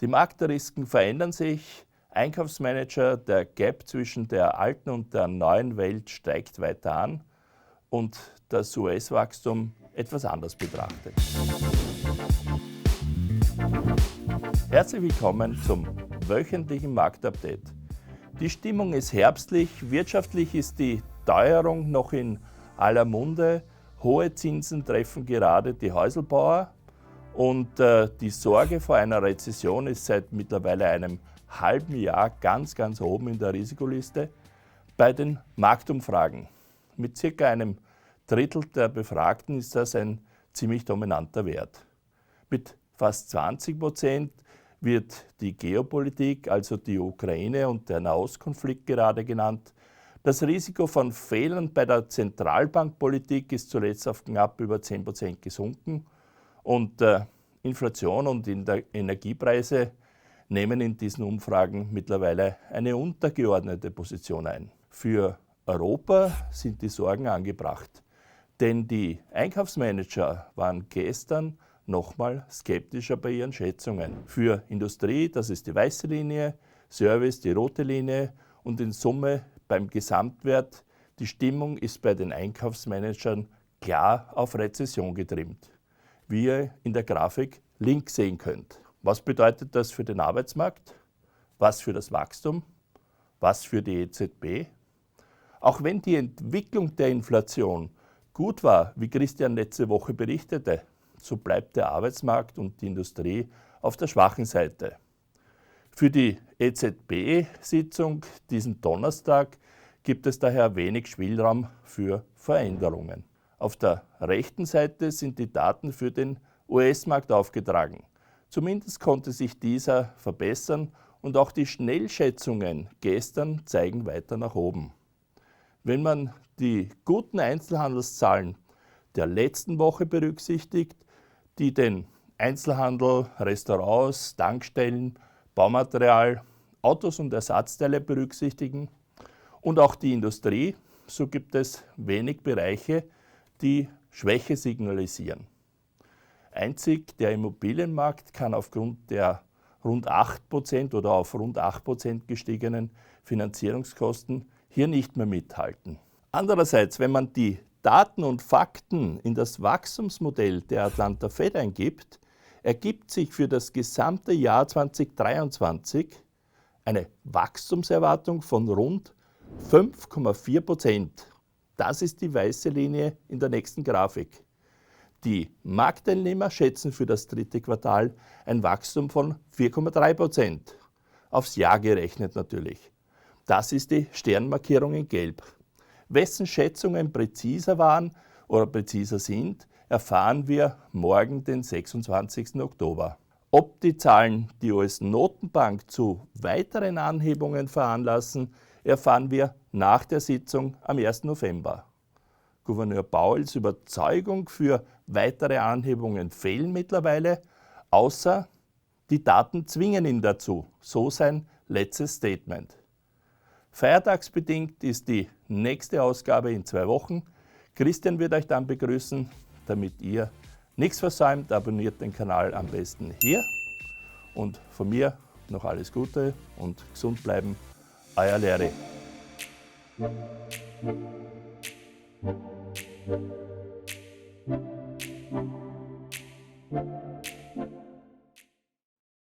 Die Marktrisiken verändern sich. Einkaufsmanager, der Gap zwischen der alten und der neuen Welt steigt weiter an und das US-Wachstum etwas anders betrachtet. Herzlich willkommen zum wöchentlichen Marktupdate. Die Stimmung ist herbstlich, wirtschaftlich ist die Teuerung noch in aller Munde, hohe Zinsen treffen gerade die Häuselbauer und die Sorge vor einer Rezession ist seit mittlerweile einem halben Jahr ganz oben in der Risikoliste. Bei den Marktumfragen mit circa einem Drittel der Befragten ist das ein ziemlich dominanter Wert. Mit fast 20% wird die Geopolitik, also die Ukraine und der Nahostkonflikt gerade genannt. Das Risiko von Fehlern bei der Zentralbankpolitik ist zuletzt auf knapp über 10% gesunken und Inflation und Energiepreise nehmen in diesen Umfragen mittlerweile eine untergeordnete Position ein. Für Europa sind die Sorgen angebracht, denn die Einkaufsmanager waren gestern nochmal skeptischer bei ihren Schätzungen. Für Industrie, das ist die weiße Linie, Service die rote Linie und in Summe beim Gesamtwert, die Stimmung ist bei den Einkaufsmanagern klar auf Rezession getrimmt, wie ihr in der Grafik links sehen könnt. Was bedeutet das für den Arbeitsmarkt? Was für das Wachstum? Was für die EZB? Auch wenn die Entwicklung der Inflation gut war, wie Christian letzte Woche berichtete, so bleibt der Arbeitsmarkt und die Industrie auf der schwachen Seite. Für die EZB-Sitzung diesen Donnerstag gibt es daher wenig Spielraum für Veränderungen. Auf der rechten Seite sind die Daten für den US-Markt aufgetragen. Zumindest konnte sich dieser verbessern und auch die Schnellschätzungen gestern zeigen weiter nach oben. Wenn man die guten Einzelhandelszahlen der letzten Woche berücksichtigt, die den Einzelhandel, Restaurants, Tankstellen, Baumaterial, Autos und Ersatzteile berücksichtigen und auch die Industrie, so gibt es wenig Bereiche, die Schwäche signalisieren. Einzig der Immobilienmarkt kann aufgrund der rund 8% oder auf rund 8% gestiegenen Finanzierungskosten hier nicht mehr mithalten. Andererseits, wenn man die Daten und Fakten in das Wachstumsmodell der Atlanta Fed eingibt, ergibt sich für das gesamte Jahr 2023 eine Wachstumserwartung von rund 5,4%. Das ist die weiße Linie in der nächsten Grafik. Die Marktteilnehmer schätzen für das dritte Quartal ein Wachstum von 4,3%. Aufs Jahr gerechnet natürlich. Das ist die Sternmarkierung in Gelb. Wessen Schätzungen präziser waren oder präziser sind, erfahren wir morgen, den 26. Oktober. Ob die Zahlen die US-Notenbank zu weiteren Anhebungen veranlassen, erfahren wir nach der Sitzung am 1. November. Gouverneur Powells Überzeugung für weitere Anhebungen fehlen mittlerweile, außer die Daten zwingen ihn dazu, so sein letztes Statement. Feiertagsbedingt ist die nächste Ausgabe in 2 Wochen. Christian wird euch dann begrüßen. Damit ihr nichts versäumt, abonniert den Kanal am besten hier. Und von mir noch alles Gute und gesund bleiben. Euer Larry.